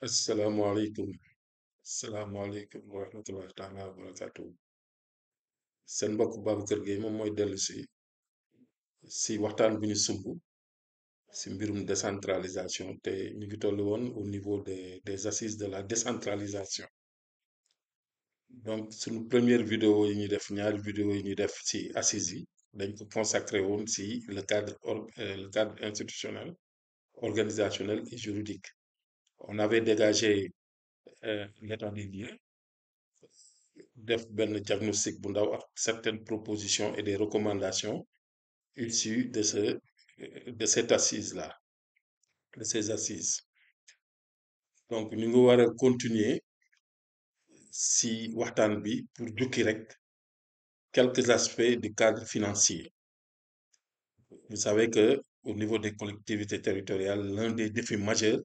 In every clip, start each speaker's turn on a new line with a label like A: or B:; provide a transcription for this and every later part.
A: asalaamaaleykum asalaamaaleykum wa rahmatullahi taala wa barakatuh seen mbokk Babacar Gueye moom mooy dellu si waxtaan bi ñu sumb si mbirum décentralisation te ñu ngi toll woon au niveau des assises de la décentralisation. Donc suñu première vidéo yi ñuy def ñaari vidéo yi ñuy def si assises yi dañ ko consacré woon si le cadre institutionnel, organisationnel et juridique. On avait dégagé l'état des lieux, def benn diagnostic bu ndaw ak certaines propositions et des recommandations issues de cette assise-là, de ces assises. Donc ñu ngi war a continuer si waxtaan bi pour jukki rek quelques aspects du cadre financier. Vous savez que au niveau des collectivités territoriales, l'un des défis majeurs,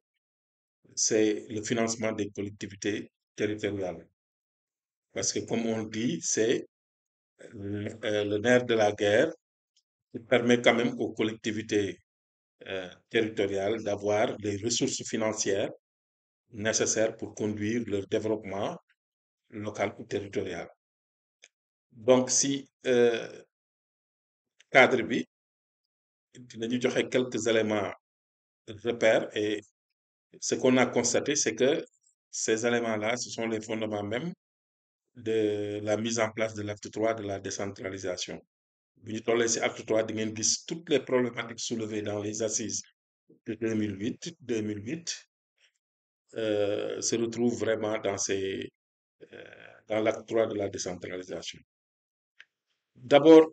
A: c'est le financement des collectivités territoriales. Parce que comme on dit, c'est le nerf de la guerre qui permet quand même aux collectivités territoriales d'avoir les ressources financières nécessaires pour conduire leur développement local ou territorial. Donc si cadre bi dinañu joxe quelques éléments repères et ce qu'on a constaté c'est que ces éléments-là ce sont les fondements même de la mise en place de l'acte 3 de la décentralisation. Bu ñu tollee ci acte 3 di ngeen gis toutes les problématiques soulevées dans les assises de 2008 se retrouvent vraiment dans l'acte 3 de la décentralisation. D'abord,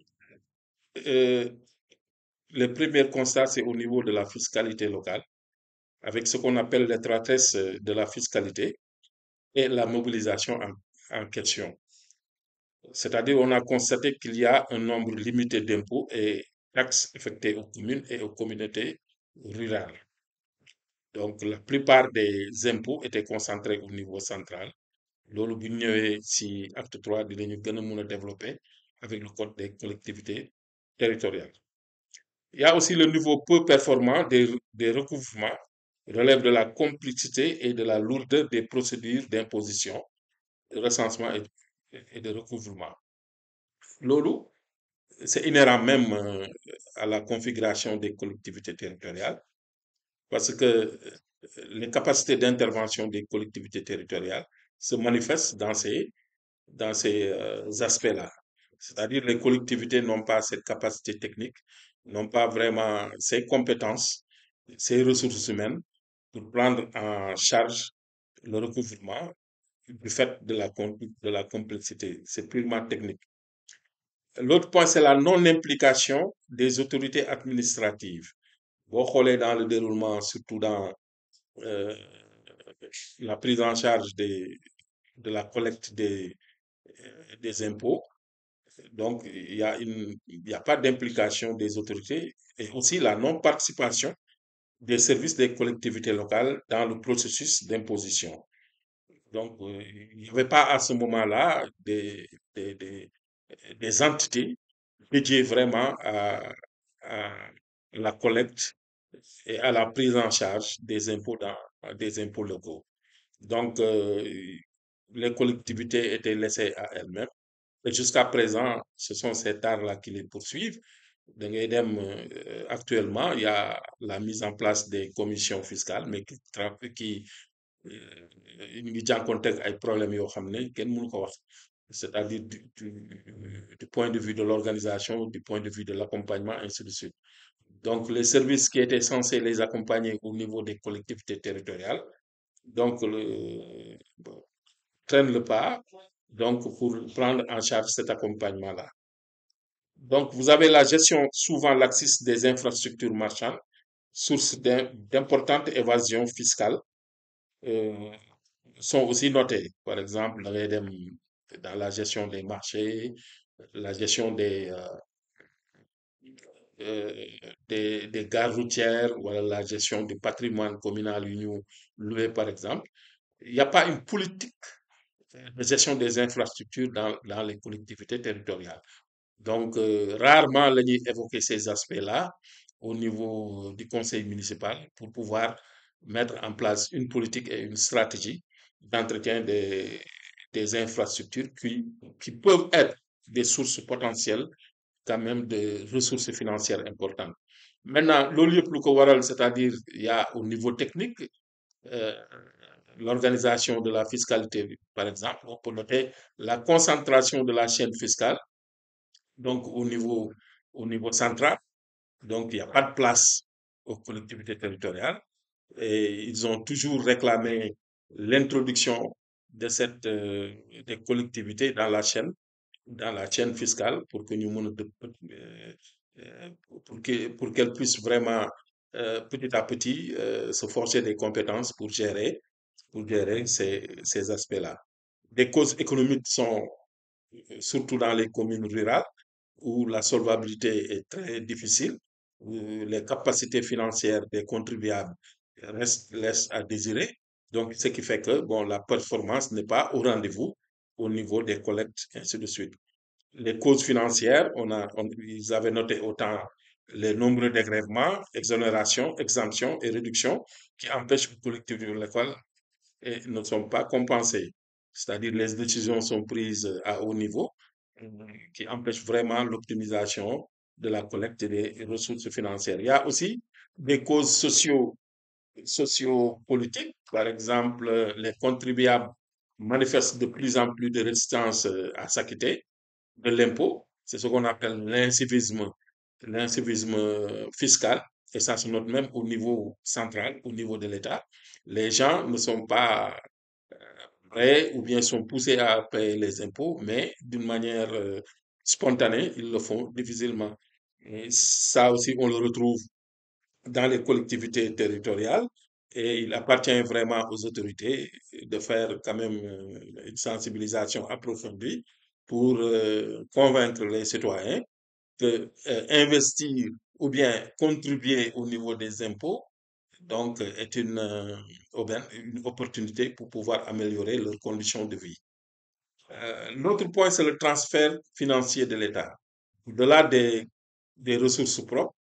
A: le premier constat, c'est au niveau de la fiscalité locale, avec ce qu'on appelle l'étroitesse de la fiscalité et la mobilisation en question. C'est-à-dire, on a constaté qu'il y a un nombre limité d'impôts et taxes affectés aux communes et aux communautés rurales. Donc, la plupart des impôts étaient concentrés au niveau central. Loolu bu ñu ñëwee ci acte 3 dinañu gën a mun a développer avec le code des collectivités territoriales. Il y a aussi le niveau peu performant des recouvrements relève de la complexité et de la lourdeur des procédures d'imposition, de recensement et de recouvrement. Loolu, c'est inhérent même à la configuration des collectivités territoriales parce que les capacités d'intervention des collectivités territoriales se manifestent dans ces aspects-là. C'est-à-dire les collectivités n'ont pas cette capacité technique, n'ont pas vraiment ces compétences, ces ressources humaines pour prendre en charge le recouvrement du fait de la complexité. C'est purement technique. L'autre point, c'est la non-implication des autorités administratives. Boo xoolee dans le déroulement, surtout dans euh, la prise en charge de la collecte des impôts, donc il y a pas d'implication des autorités et aussi la non-participation des services des collectivités locales dans le processus d'imposition. Donc, il n'y avait pas à ce moment-là des, des, des entités dédiées vraiment à la collecte et à la prise en charge des impôts locaux. Donc, les collectivités étaient laissées à elles-mêmes. Et jusqu'à présent, ce sont ces tares-là qui les poursuivent. Da ngay dem, actuellement, il y a la mise en place des commissions fiscales, mais qui ñu ngi jànkoonteeg ay problèmes yoo xam ne kenn mënu ko wax. C'est-à-dire du point de vue de l'organisation, du point de vue de l'accompagnement, ainsi de suite. Donc, les services qui étaient censés les accompagner au niveau des collectivités territoriales, donc, bon, prennent le pas, donc, pour prendre en charge cet accompagnement-là. Donc, vous avez la gestion souvent laxiste des infrastructures marchandes, source d'importantes évasions fiscales, euh, sont aussi notées. Par exemple, dans la gestion des marchés, la gestion euh, des gares routières, ou alors la gestion du patrimoine communal union loué, par exemple. Il n'y a pas une politique de gestion des infrastructures dans les collectivités territoriales. Donc, rarement l'on évoquer ces aspects-là au niveau du conseil municipal pour pouvoir mettre en place une politique et une stratégie d'entretien des infrastructures qui peuvent être des sources potentielles quand même de ressources financières importantes. Maintenant, loolu yëpp lu ko waral, c'est-à-dire il y a au niveau technique, euh, l'organisation de la fiscalité, par exemple, on peut noter la concentration de la chaîne fiscale, donc au niveau central. Donc, il n'y a pas de place aux collectivités territoriales. Et ils ont toujours réclamé l'introduction de des collectivités dans la chaîne fiscale pour que nous pour qu'elles puissent vraiment petit à petit se forger des compétences pour gérer ces aspects-là. Des causes économiques sont surtout dans les communes rurales où la solvabilité est très difficile, où les capacités financières des contribuables laissent à désirer. Donc, ce qui fait que bon, la performance n'est pas au rendez-vous au niveau des collectes, ainsi de suite. Les causes financières, ils avaient noté autant les nombreux dégrèvements, exonérations, exemptions et réductions qui empêchent les collectivités locales et ne sont pas compensées. C'est-à-dire les décisions sont prises à haut niveau euh, qui empêchent vraiment l'optimisation de la collecte des ressources financières. Il y a aussi des causes sociopolitiques. Par exemple, les contribuables manifestent de plus en plus de résistance à s'acquitter de l'impôt. C'est ce qu'on appelle l'incivisme fiscal. Et ça se note même au niveau central, au niveau de l'État. Les gens ne sont pas prêts ou bien sont poussés à payer les impôts, mais d'une manière spontanée, ils le font difficilement. Et ça aussi, on le retrouve dans les collectivités territoriales et il appartient vraiment aux autorités de faire quand même une sensibilisation approfondie pour convaincre les citoyens que investir ou bien contribuer au niveau des impôts donc est une opportunité pour pouvoir améliorer leurs conditions de vie. L'autre point, c'est le transfert financier de l'État. Au-delà des ressources propres,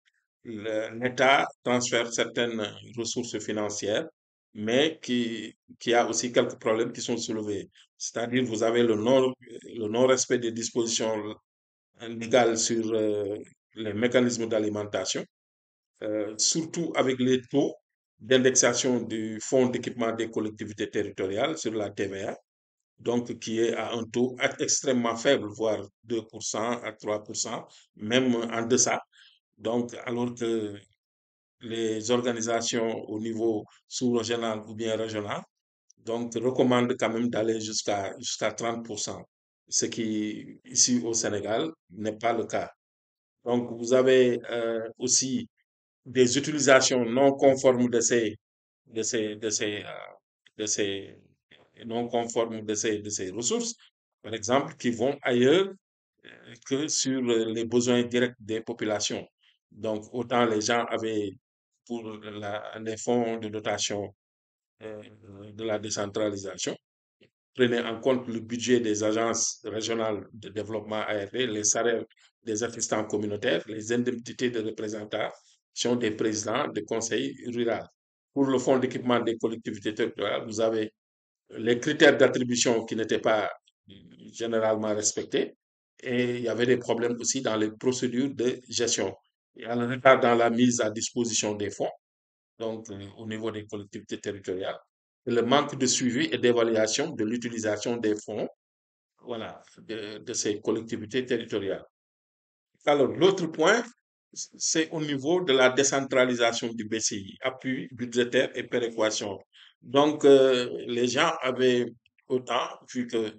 A: l'État transfère certaines ressources financières, mais qui a aussi quelques problèmes qui sont soulevés. C'est-à-dire, vous avez le non-respect des dispositions légales sur les mécanismes d'alimentation, surtout avec les taux d'indexation du Fonds d'équipement des collectivités territoriales sur la TVA, donc qui est à un taux extrêmement faible, voire 2% à 3%, même en deçà. Donc, alors que les organisations au niveau sous-régional ou bien régional, donc recommandent quand même d'aller jusqu'à 30%, ce qui ici au Sénégal n'est pas le cas. Donc vous avez aussi des utilisations non conformes de ces, de ces, euh, de ces non conformes de ces ressources, par exemple, qui vont ailleurs que sur les besoins directs des populations. Donc, autant les gens avaient pour les fonds de dotation euh, de la décentralisation, prenaient en compte le budget des agences régionales de développement ARD, les salaires des assistants communautaires, les indemnités de représentation des présidents de conseils ruraux. Pour le fonds d'équipement des collectivités territoriales, vous avez les critères d'attribution qui n'étaient pas généralement respectés et il y avait des problèmes aussi dans les procédures de gestion. Il y a le retard dans la mise à disposition des fonds, donc au niveau des collectivités territoriales, et le manque de suivi et d'évaluation de l'utilisation des fonds, voilà, de ces collectivités territoriales. Alors, l'autre point, c'est au niveau de la décentralisation du BCI, appui budgétaire et péréquation. Donc, les gens avaient autant vu que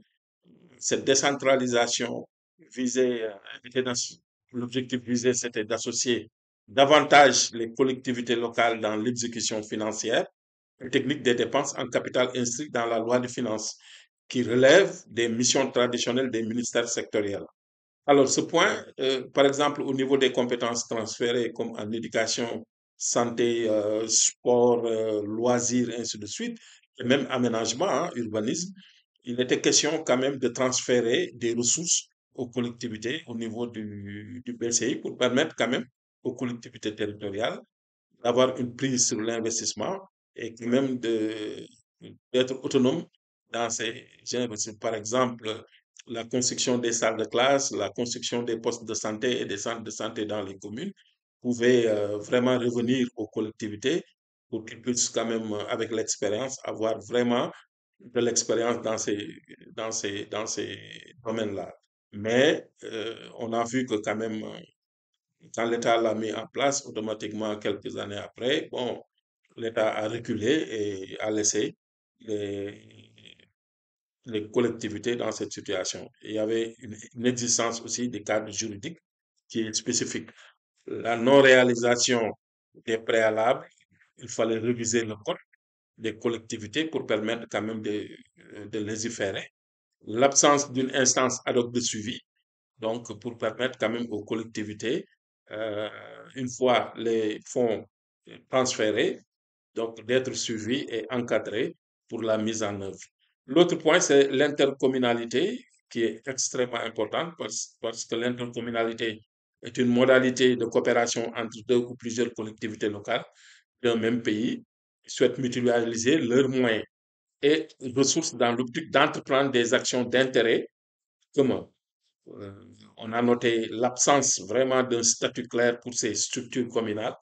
A: cette décentralisation visait, était dans- l'objectif visé, c'était d'associer davantage les collectivités locales dans l'exécution financière et technique des dépenses en capital inscrit dans la loi de finances, qui relève des missions traditionnelles des ministères sectoriels. Alors, ce point, par exemple, au niveau des compétences transférées, comme en éducation, santé, sport, loisirs, ainsi de suite, et même aménagement, hein, urbanisme, il était question quand même de transférer des ressources aux collectivités au niveau du BCI pour permettre quand même aux collectivités territoriales d'avoir une prise sur l'investissement et quand même d'être autonome dans ces genres. Par exemple, la construction des salles de classe, la construction des postes de santé et des centres de santé dans les communes pouvait vraiment revenir aux collectivités pour qu'ils puissent quand même, avec l'expérience, avoir vraiment de l'expérience dans ces domaines-là. Mais on a vu que quand même, quand l'État l'a mis en place, automatiquement, quelques années après, bon, l'État a reculé et a laissé les, les collectivités dans cette situation. Il y avait une existence aussi des cadres juridiques qui est spécifique. La non-réalisation des préalables, il fallait réviser le code des collectivités pour permettre quand même de légiférer. L'absence d'une instance ad hoc de suivi, donc pour permettre quand même aux collectivités, euh, une fois les fonds transférés, donc d'être suivis et encadrés pour la mise en œuvre. L'autre point, c'est l'intercommunalité qui est extrêmement importante parce que l'intercommunalité est une modalité de coopération entre deux ou plusieurs collectivités locales d'un même pays qui souhaitent mutualiser leurs moyens et ressources dans l'optique d'entreprendre des actions d'intérêt commun. Euh, on a noté l'absence vraiment d'un statut clair pour ces structures communales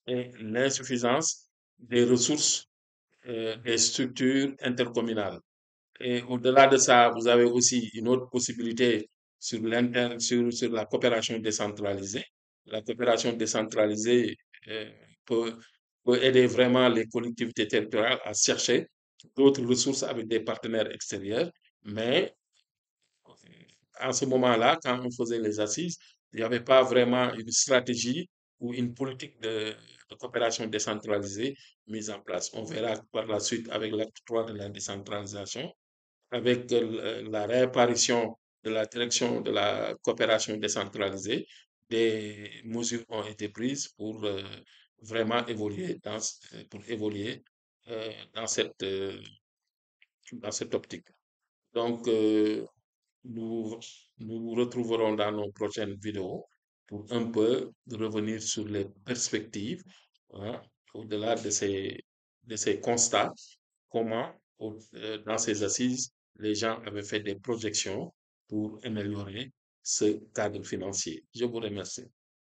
A: et l'insuffisance des ressources des structures intercommunales. Et au-delà de ça, vous avez aussi une autre possibilité sur la coopération décentralisée. La coopération décentralisée euh, peut, peut aider vraiment les collectivités territoriales à chercher d'autres ressources avec des partenaires extérieurs. Mais en ce moment-là, quand on faisait les assises, il n'y avait pas vraiment une stratégie ou une politique de coopération décentralisée mise en place. On verra par la suite avec l'acte 3 de la décentralisation, avec la réapparition de la direction de la coopération décentralisée, des mesures ont été prises pour vraiment évoluer pour évoluer dans dans cette optique. Donc, nous nous vous retrouverons dans nos prochaines vidéos pour un peu revenir sur les perspectives, hein, au-delà de ces constats, comment, dans ces assises, les gens avaient fait des projections pour améliorer ce cadre financier. Je vous remercie.